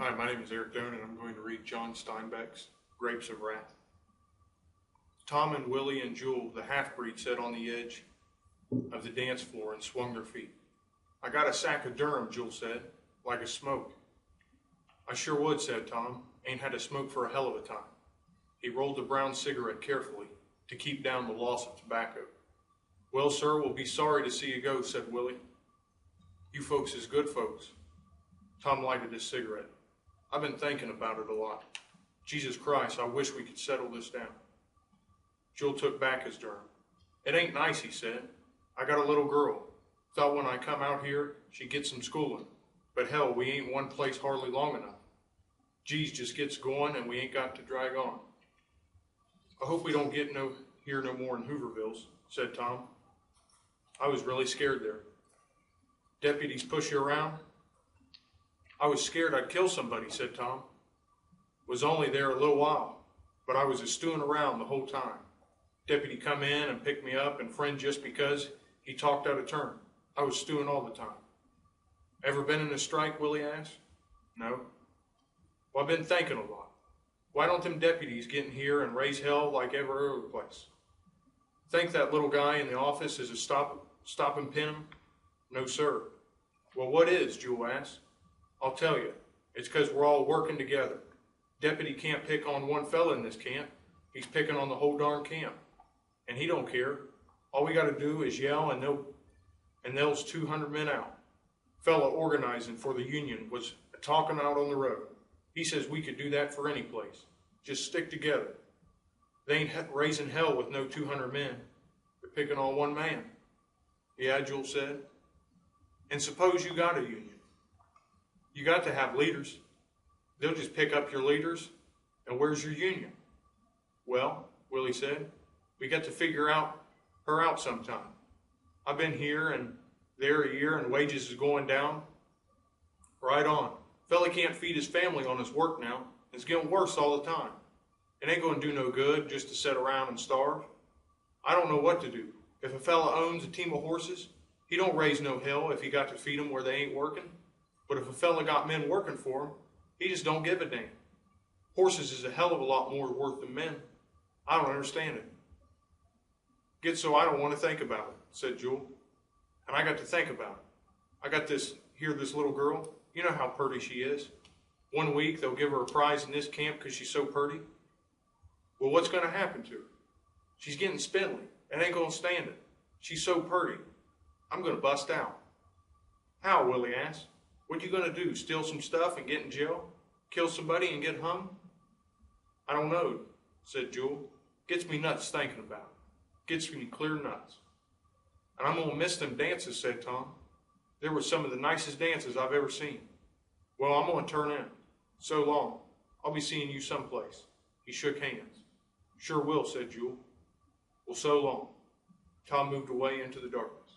Hi, my name is Doan, and I'm going to read John Steinbeck's Grapes of Wrath. Tom and Willie and Jewel, the half-breed, sat on the edge of the dance floor and swung their feet. "I got a sack of Durham," Jewel said, "like a smoke." "I sure would," said Tom. "Ain't had a smoke for a hell of a time." He rolled the brown cigarette carefully to keep down the loss of tobacco. "Well, sir, we'll be sorry to see you go," said Willie. "You folks is good folks." Tom lighted his cigarette. "I've been thinking about it a lot. Jesus Christ, I wish we could settle this down." Jewel took back his Durham. "It ain't nice," he said. "I got a little girl. Thought when I come out here she'd get some schooling. But hell, we ain't one place hardly long enough. Geez just gets going and we ain't got to drag on." "I hope we don't get here no more in Hoovervilles," said Tom. "I was really scared there." "Deputies push you around?" "I was scared I'd kill somebody," said Tom. "Was only there a little while, but I was a stewing around the whole time. Deputy come in and picked me up and friend just because he talked out of turn. I was stewing all the time." "Ever been in a strike?" Willie asked. "No." "Well, I've been thinking a lot. Why don't them deputies get in here and raise hell like every other place? Think that little guy in the office is a stop and pin him? No, sir." "Well, what is?" Jewel asked. "I'll tell you. It's because we're all working together. Deputy can't pick on one fella in this camp. He's picking on the whole darn camp. And he don't care. All we got to do is yell and they'll 200 men out. Fella organizing for the union was talking out on the road. He says we could do that for any place. Just stick together. They ain't raising hell with no 200 men. They're picking on one man." "Yeah," Jewel said. "And suppose you got a union. You got to have leaders. They'll just pick up your leaders, and where's your union?" "Well," Willie said, "we got to figure her out sometime. I've been here and there a year, and wages is going down. Right on. Fella can't feed his family on his work now. It's getting worse all the time. It ain't going to do no good just to sit around and starve. I don't know what to do. If a fella owns a team of horses, he don't raise no hell if he got to feed them where they ain't working. But if a fella got men working for him, he just don't give a damn. Horses is a hell of a lot more worth than men. I don't understand it." "Get so I don't want to think about it," said Jewel. "And I got to think about it. I got this little girl. You know how purty she is. One week they'll give her a prize in this camp because she's so purty. Well, what's going to happen to her? She's getting spindly and ain't going to stand it. She's so purty. I'm going to bust out." "How?" Willie asked. "What you going to do, steal some stuff and get in jail? Kill somebody and get hung?" "I don't know," said Jewel. "Gets me nuts thinking about it. Gets me clear nuts." "And I'm going to miss them dances," said Tom. "They were some of the nicest dances I've ever seen. Well, I'm going to turn in. So long. I'll be seeing you someplace." He shook hands. "Sure will," said Jewel. "Well, so long." Tom moved away into the darkness.